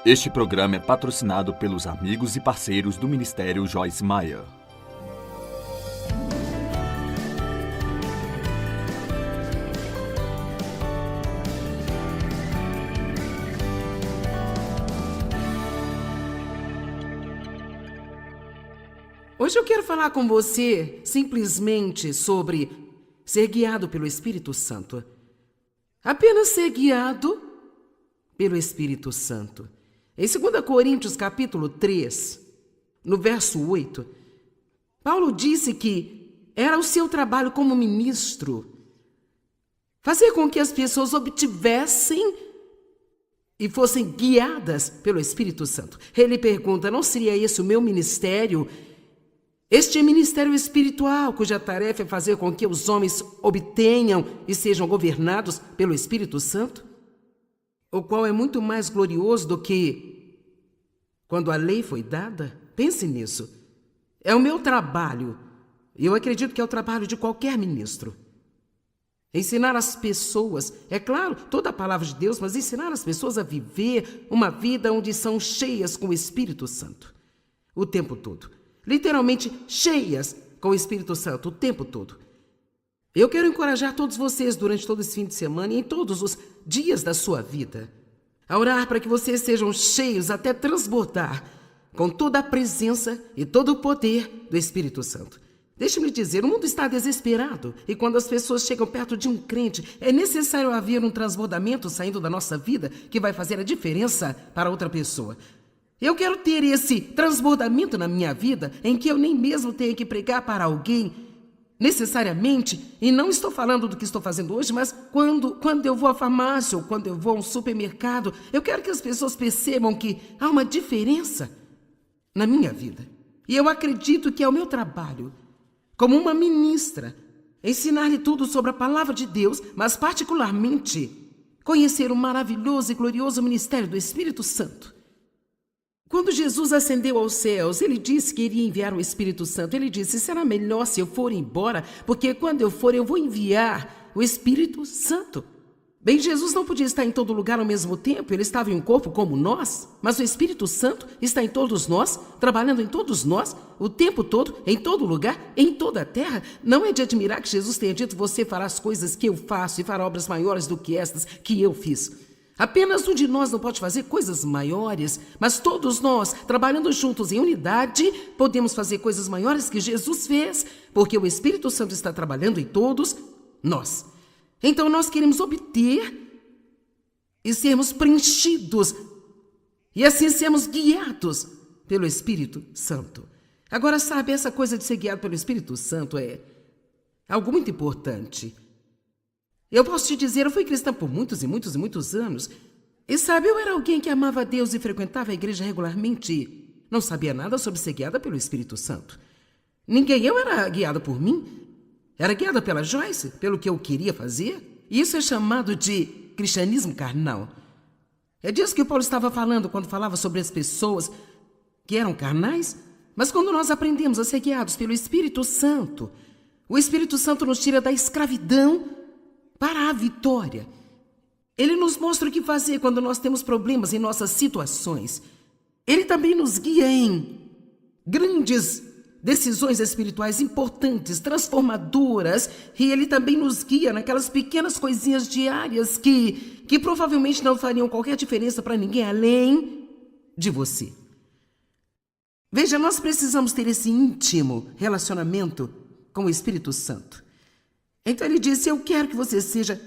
Este programa é patrocinado pelos amigos e parceiros do Ministério Joyce Meyer. Hoje eu quero falar com você simplesmente sobre ser guiado pelo Espírito Santo. Apenas ser guiado pelo Espírito Santo. Em 2 Coríntios capítulo 3, no verso 8, Paulo disse que era o seu trabalho como ministro fazer com que as pessoas obtivessem e fossem guiadas pelo Espírito Santo. Ele pergunta, não seria esse o meu ministério? Este ministério espiritual, cuja tarefa é fazer com que os homens obtenham e sejam governados pelo Espírito Santo, o qual é muito mais glorioso do que quando a lei foi dada? Pense nisso. É o meu trabalho, e eu acredito que é o trabalho de qualquer ministro. Ensinar as pessoas, é claro, toda a palavra de Deus, mas ensinar as pessoas a viver uma vida onde são cheias com o Espírito Santo o tempo todo. Literalmente cheias com o Espírito Santo o tempo todo. Eu quero encorajar todos vocês durante todo esse fim de semana e em todos os dias da sua vida a orar para que vocês sejam cheios até transbordar com toda a presença e todo o poder do Espírito Santo. Deixe-me dizer, o mundo está desesperado e quando as pessoas chegam perto de um crente, é necessário haver um transbordamento saindo da nossa vida que vai fazer a diferença para outra pessoa. Eu quero ter esse transbordamento na minha vida em que eu nem mesmo tenha que pregar para alguém necessariamente, e não estou falando do que estou fazendo hoje, mas quando eu vou à farmácia ou quando eu vou a um supermercado, eu quero que as pessoas percebam que há uma diferença na minha vida. E eu acredito que é o meu trabalho, como uma ministra, ensinar-lhe tudo sobre a palavra de Deus, mas particularmente conhecer o maravilhoso e glorioso ministério do Espírito Santo. Quando Jesus ascendeu aos céus, ele disse que iria enviar o Espírito Santo. Ele disse, será melhor se eu for embora, porque quando eu for, eu vou enviar o Espírito Santo. Bem, Jesus não podia estar em todo lugar ao mesmo tempo, ele estava em um corpo como nós, mas o Espírito Santo está em todos nós, trabalhando em todos nós, o tempo todo, em todo lugar, em toda a terra. Não é de admirar que Jesus tenha dito, você fará as coisas que eu faço e fará obras maiores do que estas que eu fiz. Apenas um de nós não pode fazer coisas maiores, mas todos nós, trabalhando juntos em unidade, podemos fazer coisas maiores que Jesus fez, porque o Espírito Santo está trabalhando em todos nós. Então nós queremos obter e sermos preenchidos, e assim sermos guiados pelo Espírito Santo. Agora, sabe, essa coisa de ser guiado pelo Espírito Santo é algo muito importante. Eu posso te dizer, eu fui cristã por muitos e muitos e muitos anos. E sabe, eu era alguém que amava a Deus e frequentava a igreja regularmente. Não sabia nada sobre ser guiada pelo Espírito Santo. Eu era guiada por mim. Era guiada pela Joyce, pelo que eu queria fazer. E isso é chamado de cristianismo carnal. É disso que o Paulo estava falando quando falava sobre as pessoas que eram carnais. Mas quando nós aprendemos a ser guiados pelo Espírito Santo, o Espírito Santo nos tira da escravidão para a vitória. Ele nos mostra o que fazer quando nós temos problemas em nossas situações. Ele também nos guia em grandes decisões espirituais importantes, transformadoras, e ele também nos guia naquelas pequenas coisinhas diárias que provavelmente não fariam qualquer diferença para ninguém além de você. Veja, nós precisamos ter esse íntimo relacionamento com o Espírito Santo. Então ele disse, eu quero que você seja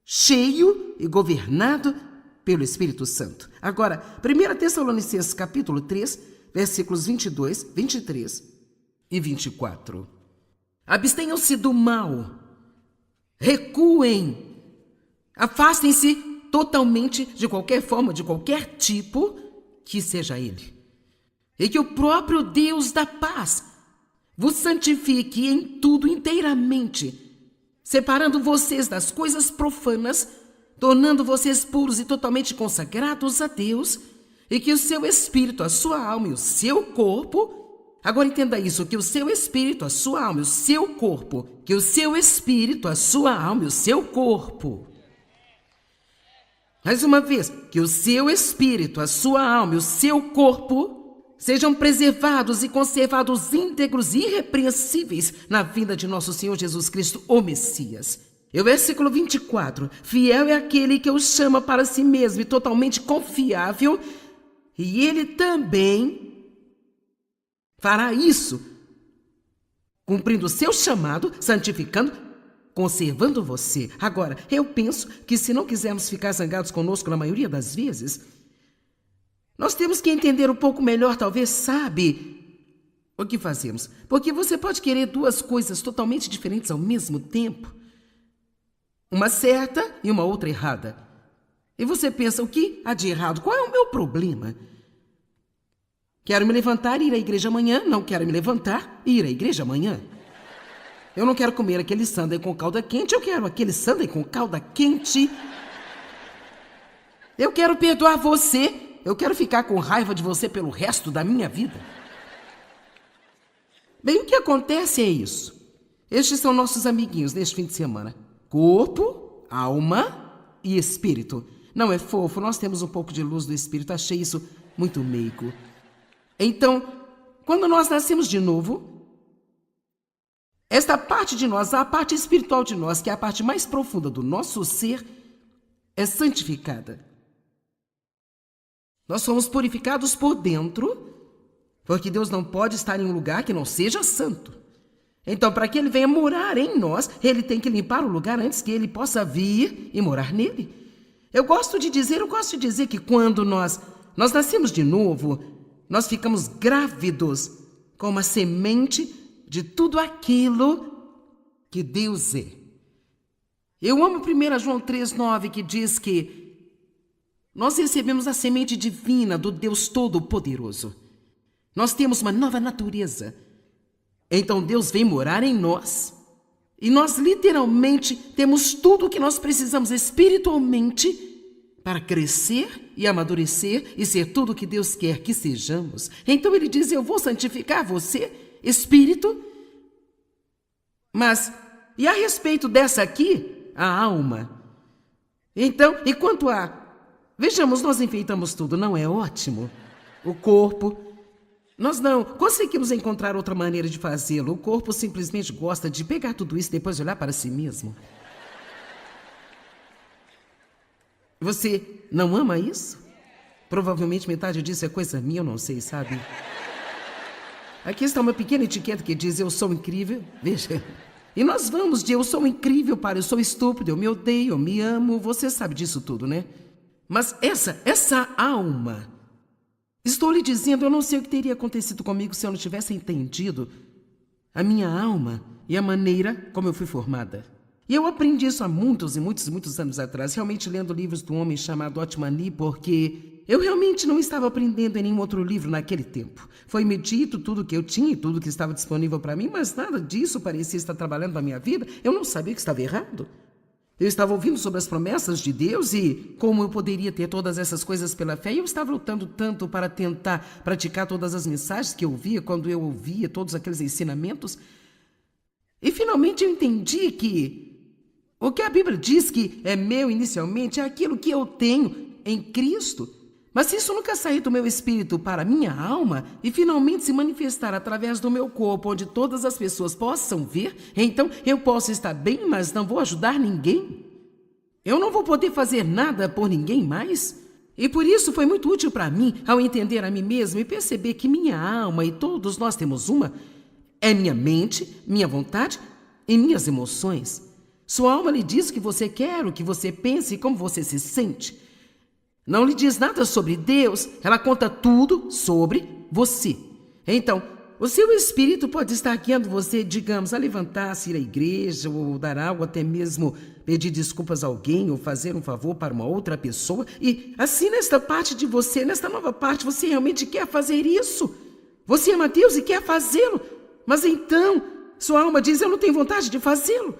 cheio e governado pelo Espírito Santo. Agora, 1 Tessalonicenses capítulo 3, versículos 22, 23 e 24. Abstenham-se do mal, recuem, afastem-se totalmente de qualquer forma, de qualquer tipo que seja ele. E que o próprio Deus da paz vos santifique em tudo inteiramente, separando vocês das coisas profanas, tornando vocês puros e totalmente consagrados a Deus, e que o seu espírito, a sua alma e o seu corpo, agora entenda isso, que o seu espírito, a sua alma e o seu corpo, que o seu espírito, a sua alma e o seu corpo Mais uma vez, que o seu espírito, a sua alma e o seu corpo sejam preservados e conservados íntegros e irrepreensíveis na vinda de nosso Senhor Jesus Cristo, o Messias. E o versículo 24, fiel é aquele que o chama para si mesmo e totalmente confiável, e ele também fará isso, cumprindo o seu chamado, santificando, conservando você. Agora, eu penso que se não quisermos ficar zangados conosco na maioria das vezes, nós temos que entender um pouco melhor, talvez, sabe, o que fazemos. Porque você pode querer duas coisas totalmente diferentes ao mesmo tempo. Uma certa e uma outra errada. E você pensa, o que há de errado? Qual é o meu problema? Quero me levantar e ir à igreja amanhã. Não quero me levantar e ir à igreja amanhã. Eu não quero comer aquele sundae com calda quente. Eu quero aquele sundae com calda quente. Eu quero perdoar você. Eu quero ficar com raiva de você pelo resto da minha vida. Bem, o que acontece é isso. Estes são nossos amiguinhos neste fim de semana. Corpo, alma e espírito. Não é fofo? Nós temos um pouco de luz do espírito. Achei isso muito meigo. Então, quando nós nascemos de novo, esta parte de nós, a parte espiritual de nós, que é a parte mais profunda do nosso ser, é santificada. Nós somos purificados por dentro, porque Deus não pode estar em um lugar que não seja santo. Então, para que Ele venha morar em nós, Ele tem que limpar o lugar antes que Ele possa vir e morar nele. Eu gosto de dizer que quando nós nascemos de novo, nós ficamos grávidos com uma semente de tudo aquilo que Deus é. Eu amo 1 João 3,9, que diz que nós recebemos a semente divina do Deus Todo-Poderoso. Nós temos uma nova natureza. Então Deus vem morar em nós. E nós literalmente temos tudo o que nós precisamos espiritualmente para crescer e amadurecer e ser tudo o que Deus quer que sejamos. Então Ele diz, eu vou santificar você, espírito. Mas, e a respeito dessa aqui, a alma? Então, e quanto a... Vejamos, nós enfeitamos tudo, não é ótimo? O corpo... Nós não conseguimos encontrar outra maneira de fazê-lo. O corpo simplesmente gosta de pegar tudo isso e depois olhar para si mesmo. Você não ama isso? Provavelmente metade disso é coisa minha, eu não sei, sabe? Aqui está uma pequena etiqueta que diz, eu sou incrível. Veja. E nós vamos de eu sou incrível para eu sou estúpido, eu me odeio, eu me amo. Você sabe disso tudo, né? Mas essa alma... Estou lhe dizendo, eu não sei o que teria acontecido comigo se eu não tivesse entendido a minha alma e a maneira como eu fui formada. E eu aprendi isso há muitos e muitos e muitos anos atrás, realmente lendo livros de um homem chamado Otmani, porque eu realmente não estava aprendendo em nenhum outro livro naquele tempo. Foi-me dito tudo que eu tinha e tudo que estava disponível para mim, mas nada disso parecia estar trabalhando na minha vida. Eu não sabia que estava errado. Eu estava ouvindo sobre as promessas de Deus e como eu poderia ter todas essas coisas pela fé. E eu estava lutando tanto para tentar praticar todas as mensagens que eu ouvia quando eu ouvia todos aqueles ensinamentos. E finalmente eu entendi que o que a Bíblia diz que é meu inicialmente é aquilo que eu tenho em Cristo. Mas se isso nunca sair do meu espírito para a minha alma e finalmente se manifestar através do meu corpo, onde todas as pessoas possam ver, então eu posso estar bem, mas não vou ajudar ninguém. Eu não vou poder fazer nada por ninguém mais. E por isso foi muito útil para mim, ao entender a mim mesmo e perceber que minha alma, e todos nós temos uma, é minha mente, minha vontade e minhas emoções. Sua alma lhe diz o que você quer, o que você pensa e como você se sente. Não lhe diz nada sobre Deus, ela conta tudo sobre você. Então, o seu espírito pode estar guiando você, digamos, a levantar-se, ir à igreja, ou dar algo, até mesmo pedir desculpas a alguém, ou fazer um favor para uma outra pessoa. E assim, nesta parte de você, nesta nova parte, você realmente quer fazer isso. Você ama Deus e quer fazê-lo. Mas então, sua alma diz, eu não tenho vontade de fazê-lo.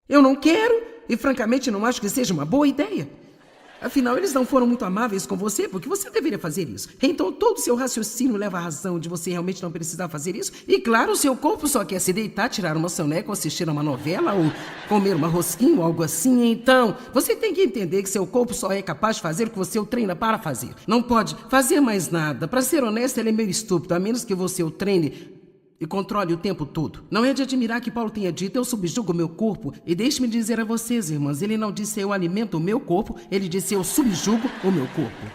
Eu não quero e, francamente, não acho que seja uma boa ideia. Afinal, eles não foram muito amáveis com você, porque você deveria fazer isso. Então, todo o seu raciocínio leva à razão de você realmente não precisar fazer isso. E, claro, o seu corpo só quer se deitar, tirar uma soneca, ou assistir a uma novela, ou comer uma rosquinha, ou algo assim. Então, você tem que entender que seu corpo só é capaz de fazer o que você o treina para fazer. Não pode fazer mais nada. Para ser honesto, ele é meio estúpido, a menos que você o treine e controle o tempo todo. Não é de admirar que Paulo tenha dito, eu subjugo o meu corpo. E deixe-me dizer a vocês, irmãs, ele não disse eu alimento o meu corpo, ele disse eu subjugo o meu corpo.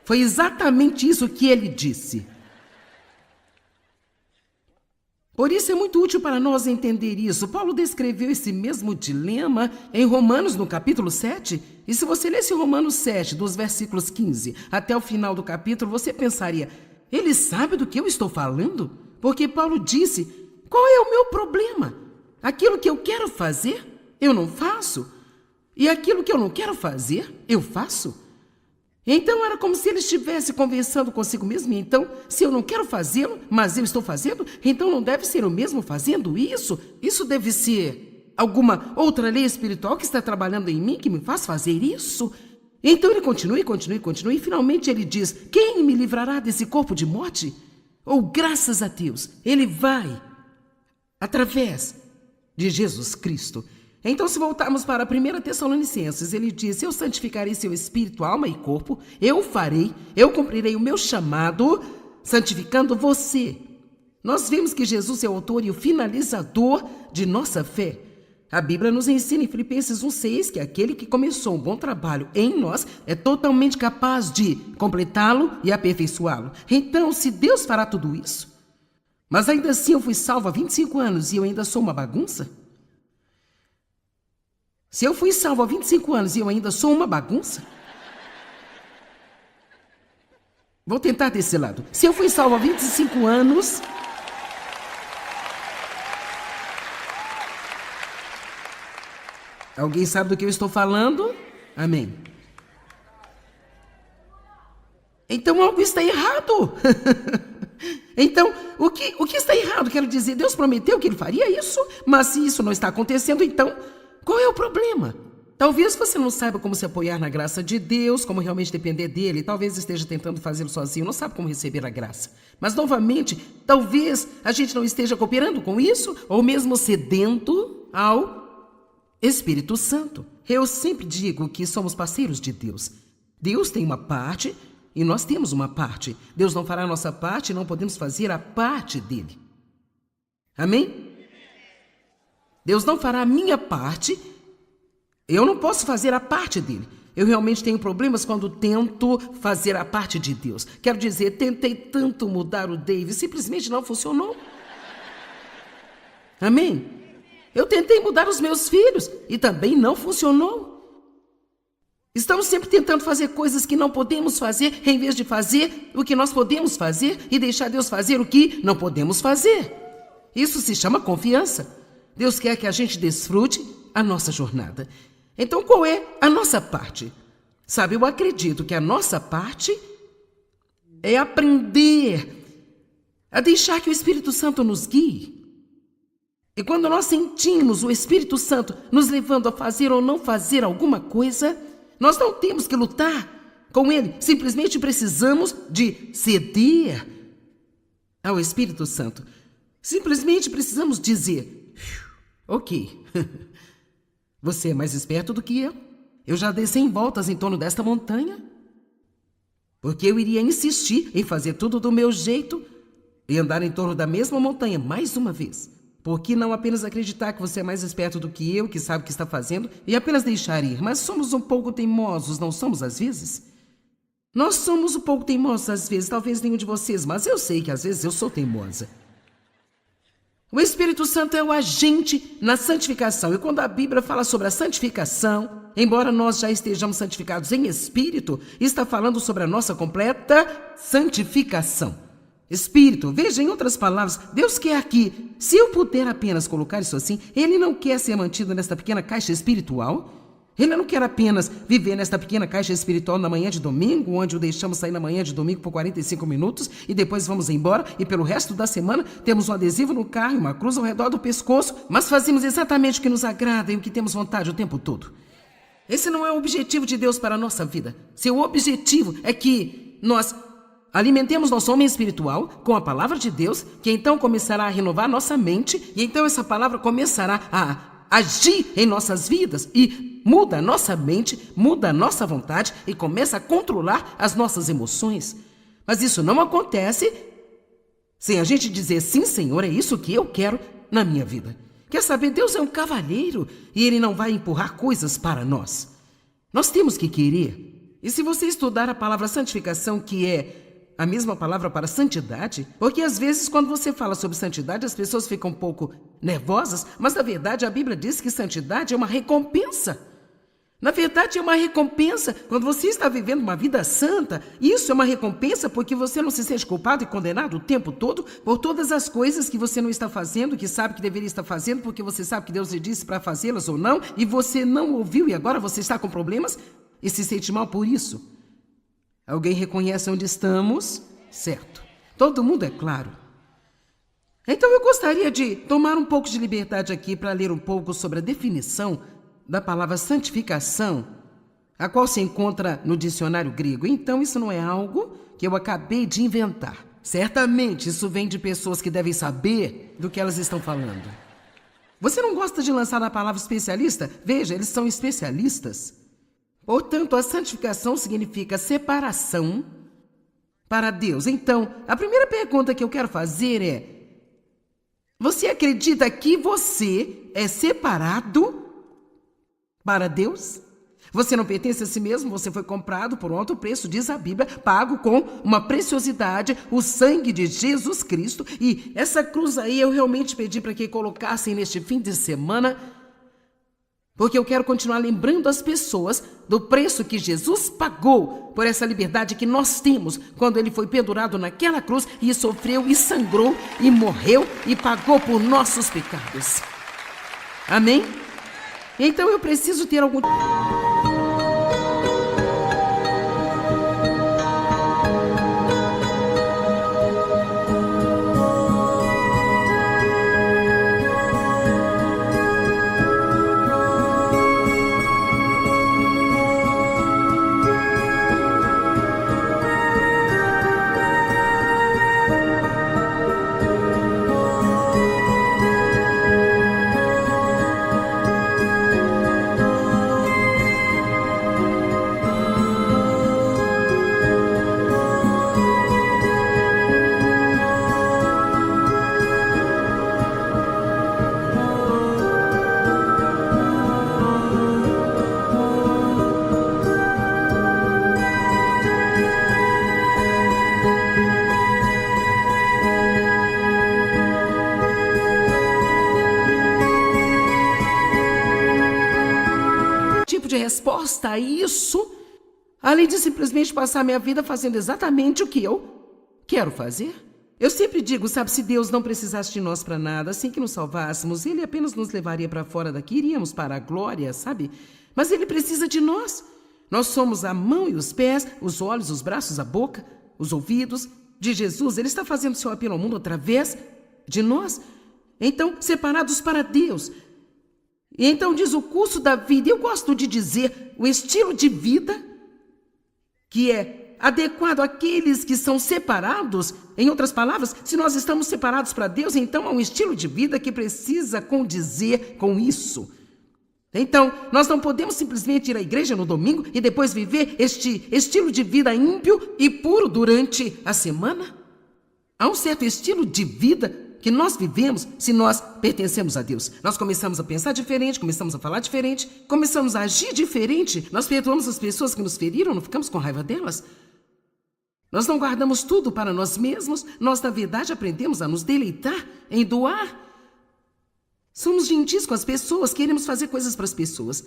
Foi exatamente isso que ele disse. Por isso é muito útil para nós entender isso. Paulo descreveu esse mesmo dilema em Romanos, no capítulo 7. E se você lesse Romanos 7, dos versículos 15 até o final do capítulo, você pensaria, ele sabe do que eu estou falando? Porque Paulo disse, qual é o meu problema? Aquilo que eu quero fazer, eu não faço. E aquilo que eu não quero fazer, eu faço. Então era como se ele estivesse conversando consigo mesmo. Então, se eu não quero fazê-lo, mas eu estou fazendo, então não deve ser eu mesmo fazendo isso? Isso deve ser alguma outra lei espiritual que está trabalhando em mim que me faz fazer isso? Então ele continua, e finalmente ele diz, quem me livrará desse corpo de morte? Ou graças a Deus, ele vai através de Jesus Cristo. Então se voltarmos para 1 Tessalonicenses, ele diz, eu santificarei seu espírito, alma e corpo, eu farei, eu cumprirei o meu chamado, santificando você. Nós vemos que Jesus é o autor e o finalizador de nossa fé. A Bíblia nos ensina em Filipenses 1,6 que aquele que começou um bom trabalho em nós é totalmente capaz de completá-lo e aperfeiçoá-lo. Então, se Deus fará tudo isso, mas ainda assim eu fui salvo há 25 anos e eu ainda sou uma bagunça? Se eu fui salvo há 25 anos e eu ainda sou uma bagunça? Vou tentar desse lado. Se eu fui salvo há 25 anos... Alguém sabe do que eu estou falando? Amém. Então algo está errado. Então, o que está errado? Quero dizer, Deus prometeu que ele faria isso, mas se isso não está acontecendo, então, qual é o problema? Talvez você não saiba como se apoiar na graça de Deus, como realmente depender dele, talvez esteja tentando fazê-lo sozinho, não sabe como receber a graça. Mas, novamente, talvez a gente não esteja cooperando com isso, ou mesmo cedendo ao Espírito Santo. Eu sempre digo que somos parceiros de Deus. Deus tem uma parte e nós temos uma parte. Deus não fará a nossa parte e não podemos fazer a parte dele. Amém? Deus não fará a minha parte, eu não posso fazer a parte dele. Eu realmente tenho problemas quando tento fazer a parte de Deus. Quero dizer, tentei tanto mudar o David, simplesmente não funcionou. Amém? Eu tentei mudar os meus filhos e também não funcionou. Estamos sempre tentando fazer coisas que não podemos fazer, em vez de fazer o que nós podemos fazer e deixar Deus fazer o que não podemos fazer. Isso se chama confiança. Deus quer que a gente desfrute a nossa jornada. Então, qual é a nossa parte? Sabe, eu acredito que a nossa parte é aprender a deixar que o Espírito Santo nos guie. E quando nós sentimos o Espírito Santo nos levando a fazer ou não fazer alguma coisa, nós não temos que lutar com ele. Simplesmente precisamos de ceder ao Espírito Santo. Simplesmente precisamos dizer, ok, você é mais esperto do que eu. Eu já dei 100 voltas em torno desta montanha, porque eu iria insistir em fazer tudo do meu jeito e andar em torno da mesma montanha mais uma vez. Por que não apenas acreditar que você é mais esperto do que eu, que sabe o que está fazendo, e apenas deixar ir? Mas somos um pouco teimosos, não somos às vezes? Nós somos um pouco teimosos às vezes, talvez nenhum de vocês, mas eu sei que às vezes eu sou teimosa. O Espírito Santo é o agente na santificação. E quando a Bíblia fala sobre a santificação, embora nós já estejamos santificados em espírito, está falando sobre a nossa completa santificação. Espírito, veja, em outras palavras, Deus quer aqui, se eu puder apenas colocar isso assim, Ele não quer ser mantido nesta pequena caixa espiritual. Ele não quer apenas viver nesta pequena caixa espiritual na manhã de domingo, onde o deixamos sair na manhã de domingo por 45 minutos e depois vamos embora e pelo resto da semana temos um adesivo no carro e uma cruz ao redor do pescoço, mas fazemos exatamente o que nos agrada e o que temos vontade o tempo todo. Esse não é o objetivo de Deus para a nossa vida. Seu objetivo é que nós alimentemos nosso homem espiritual com a palavra de Deus, que então começará a renovar nossa mente, e então essa palavra começará a agir em nossas vidas e muda a nossa mente, muda a nossa vontade e começa a controlar as nossas emoções. Mas isso não acontece sem a gente dizer: sim, Senhor, é isso que eu quero na minha vida. Quer saber? Deus é um cavalheiro e Ele não vai empurrar coisas para nós. Nós temos que querer. E se você estudar a palavra santificação, que é a mesma palavra para santidade, porque às vezes quando você fala sobre santidade as pessoas ficam um pouco nervosas, mas na verdade a Bíblia diz que santidade é uma recompensa. Na verdade é uma recompensa. Quando você está vivendo uma vida santa, isso é uma recompensa porque você não se sente culpado e condenado o tempo todo por todas as coisas que você não está fazendo, que sabe que deveria estar fazendo, porque você sabe que Deus lhe disse para fazê-las ou não, e você não ouviu e agora você está com problemas e se sente mal por isso. Alguém reconhece onde estamos? Certo. Todo mundo é claro. Então eu gostaria de tomar um pouco de liberdade aqui para ler um pouco sobre a definição da palavra santificação, a qual se encontra no dicionário grego. Então isso não é algo que eu acabei de inventar. Certamente isso vem de pessoas que devem saber do que elas estão falando. Você não gosta de lançar a palavra especialista? Veja, eles são especialistas. Portanto, a santificação significa separação para Deus. Então, a primeira pergunta que eu quero fazer é: você acredita que você é separado para Deus? Você não pertence a si mesmo, você foi comprado por um alto preço, diz a Bíblia, pago com uma preciosidade, o sangue de Jesus Cristo. E essa cruz aí eu realmente pedi para que colocassem neste fim de semana, porque eu quero continuar lembrando as pessoas do preço que Jesus pagou por essa liberdade que nós temos quando Ele foi pendurado naquela cruz e sofreu e sangrou e morreu e pagou por nossos pecados. Amém? Então eu preciso ter algum... de resposta a isso, além de simplesmente passar minha vida fazendo exatamente o que eu quero fazer? Eu sempre digo, sabe, se Deus não precisasse de nós para nada, assim que nos salvássemos, Ele apenas nos levaria para fora daqui, iríamos para a glória, sabe? Mas Ele precisa de nós. Nós somos a mão e os pés, os olhos, os braços, a boca, os ouvidos de Jesus. Ele está fazendo seu apelo ao mundo através de nós. Então, separados para Deus. E então diz o curso da vida. Eu gosto de dizer o estilo de vida que é adequado àqueles que são separados. Em outras palavras, se nós estamos separados para Deus, então é um estilo de vida que precisa condizer com isso. Então, nós não podemos simplesmente ir à igreja no domingo e depois viver este estilo de vida ímpio e puro durante a semana. Há um certo estilo de vida que nós vivemos se nós pertencemos a Deus. Nós começamos a pensar diferente, começamos a falar diferente, começamos a agir diferente. Nós perdoamos as pessoas que nos feriram, não ficamos com raiva delas. Nós não guardamos tudo para nós mesmos. Nós, na verdade, aprendemos a nos deleitar em doar. Somos gentis com as pessoas, queremos fazer coisas para as pessoas.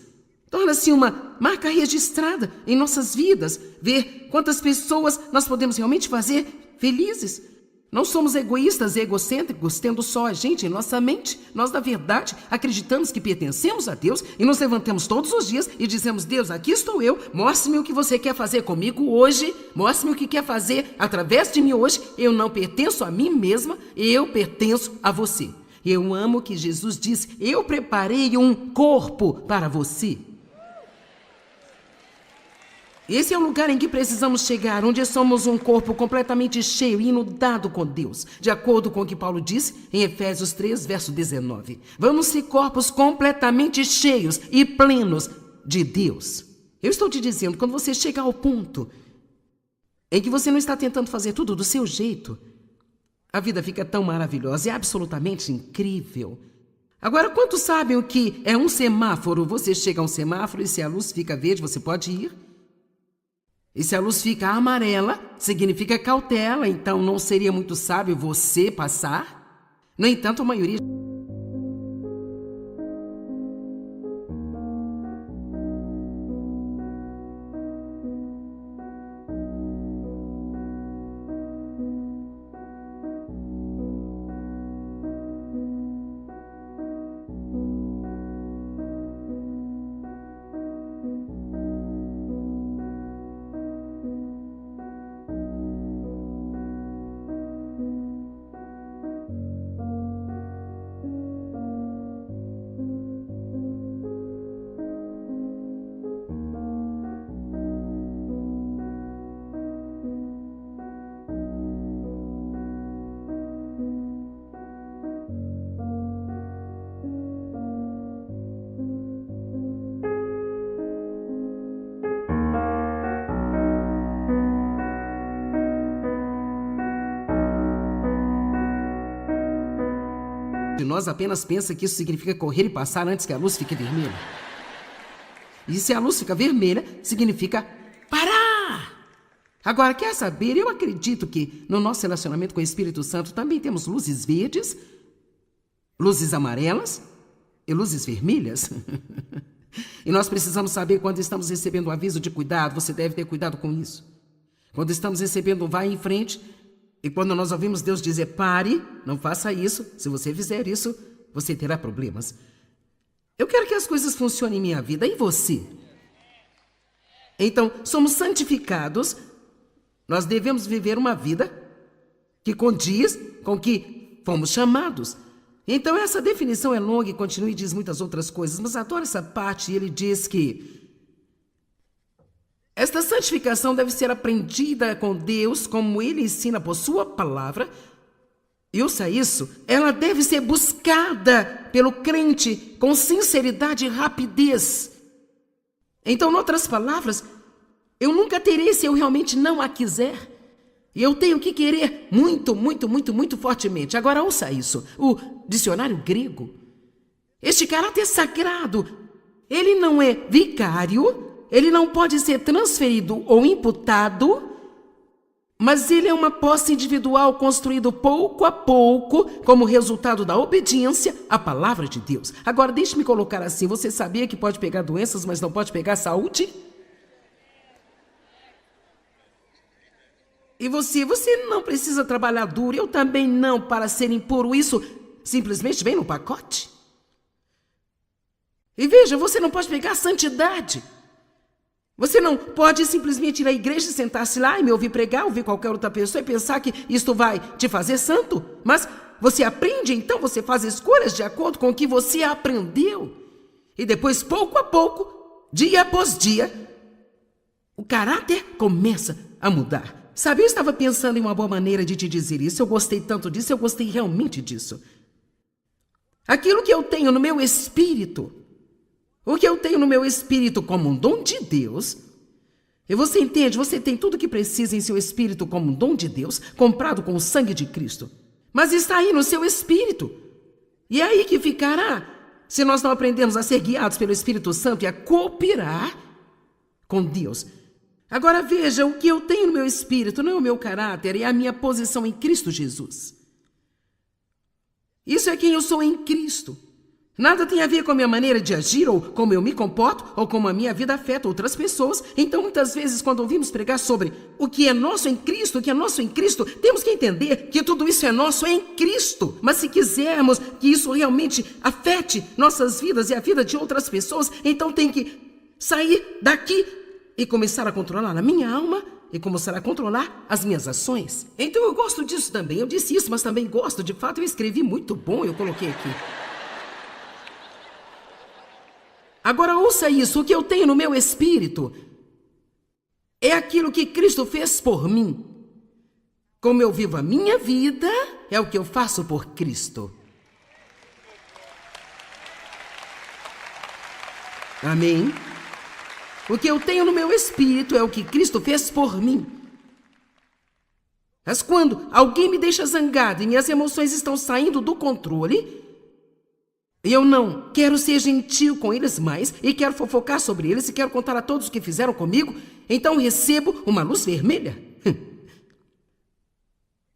Torna-se uma marca registrada em nossas vidas, ver quantas pessoas nós podemos realmente fazer felizes. Não somos egoístas e egocêntricos, tendo só a gente em nossa mente. Nós, na verdade, acreditamos que pertencemos a Deus e nos levantamos todos os dias e dizemos: Deus, aqui estou eu, mostre-me o que você quer fazer comigo hoje, mostre-me o que quer fazer através de mim hoje. Eu não pertenço a mim mesma, eu pertenço a você. Eu amo que Jesus disse: eu preparei um corpo para você. Esse é o lugar em que precisamos chegar, onde somos um corpo completamente cheio e inundado com Deus, de acordo com o que Paulo disse em Efésios 3, verso 19. Vamos ser corpos completamente cheios e plenos de Deus. Eu estou te dizendo, quando você chega ao ponto em que você não está tentando fazer tudo do seu jeito, a vida fica tão maravilhosa, é absolutamente incrível. Agora, quantos sabem o que é um semáforo? Você chega a um semáforo e se a luz fica verde, você pode ir. E se a luz fica amarela, significa cautela, então não seria muito sábio você passar? No entanto, a maioria... de nós apenas pensa que isso significa correr e passar antes que a luz fique vermelha. E se a luz fica vermelha, significa parar. Agora, quer saber? Eu acredito que no nosso relacionamento com o Espírito Santo também temos luzes verdes, luzes amarelas e luzes vermelhas. E nós precisamos saber quando estamos recebendo um aviso de cuidado, você deve ter cuidado com isso. Quando estamos recebendo um vai em frente, e quando nós ouvimos Deus dizer pare, não faça isso, se você fizer isso, você terá problemas. Eu quero que as coisas funcionem em minha vida, e você? Então, somos santificados, nós devemos viver uma vida que condiz com que fomos chamados. Então, essa definição é longa e continua e diz muitas outras coisas, mas adoro essa parte, e ele diz que esta santificação deve ser aprendida com Deus, como Ele ensina por Sua palavra. E ouça isso, ela deve ser buscada pelo crente com sinceridade e rapidez. Então, em outras palavras, eu nunca terei se eu realmente não a quiser. E eu tenho que querer muito, muito, muito, muito fortemente. Agora, ouça isso, o dicionário grego, este caráter sagrado, ele não é vicário, ele não pode ser transferido ou imputado, mas ele é uma posse individual construído pouco a pouco como resultado da obediência à palavra de Deus. Agora, deixe-me colocar assim, você sabia que pode pegar doenças, mas não pode pegar saúde? E você não precisa trabalhar duro, eu também não, para ser impuro. Isso simplesmente vem no pacote. E veja, você não pode pegar santidade. Você não pode simplesmente ir à igreja e sentar-se lá e me ouvir pregar, ouvir qualquer outra pessoa e pensar que isto vai te fazer santo. Mas você aprende, então você faz escolhas de acordo com o que você aprendeu. E depois, pouco a pouco, dia após dia, o caráter começa a mudar. Sabe, eu estava pensando em uma boa maneira de te dizer isso. Eu gostei tanto disso, eu gostei realmente disso. Aquilo que eu tenho no meu espírito, o que eu tenho no meu espírito como um dom de Deus, e você entende, você tem tudo o que precisa em seu espírito como um dom de Deus, comprado com o sangue de Cristo, mas está aí no seu espírito, e é aí que ficará, se nós não aprendermos a ser guiados pelo Espírito Santo e a cooperar com Deus. Agora veja, o que eu tenho no meu espírito não é o meu caráter, é a minha posição em Cristo Jesus. Isso é quem eu sou em Cristo. Nada tem a ver com a minha maneira de agir, ou como eu me comporto, ou como a minha vida afeta outras pessoas. Então, muitas vezes, quando ouvimos pregar sobre o que é nosso em Cristo, temos que entender que tudo isso é nosso em Cristo. Mas se quisermos que isso realmente afete nossas vidas e a vida de outras pessoas, então tem que sair daqui e começar a controlar a minha alma e começar a controlar as minhas ações. Então, eu gosto disso também. Eu disse isso, mas também gosto. De fato, eu escrevi muito bom, eu coloquei aqui. Agora ouça isso, o que eu tenho no meu espírito é aquilo que Cristo fez por mim. Como eu vivo a minha vida, é o que eu faço por Cristo. Amém? O que eu tenho no meu espírito é o que Cristo fez por mim. Mas quando alguém me deixa zangado e minhas emoções estão saindo do controle, eu não quero ser gentil com eles mais e quero fofocar sobre eles e quero contar a todos o que fizeram comigo, então recebo uma luz vermelha.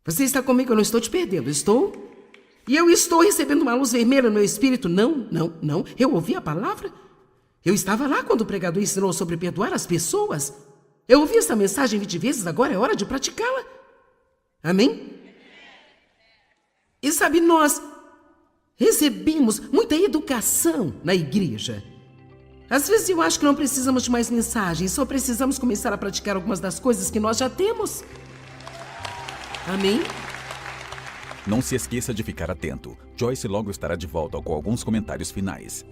Você está comigo? Eu não estou te perdendo, estou? E eu estou recebendo uma luz vermelha no meu espírito? Não. Eu ouvi a palavra. Eu estava lá quando o pregador ensinou sobre perdoar as pessoas. Eu ouvi essa mensagem 20 vezes, agora é hora de praticá-la. Amém? E sabe, nós recebemos muita educação na igreja. Às vezes eu acho que não precisamos de mais mensagens, só precisamos começar a praticar algumas das coisas que nós já temos. Amém? Não se esqueça de ficar atento. Joyce logo estará de volta com alguns comentários finais.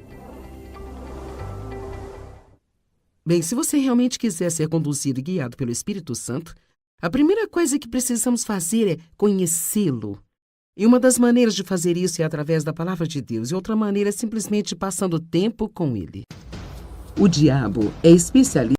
Bem, se você realmente quiser ser conduzido e guiado pelo Espírito Santo, a primeira coisa que precisamos fazer é conhecê-lo. E uma das maneiras de fazer isso é através da palavra de Deus, e outra maneira é simplesmente passando tempo com ele. O diabo é especialista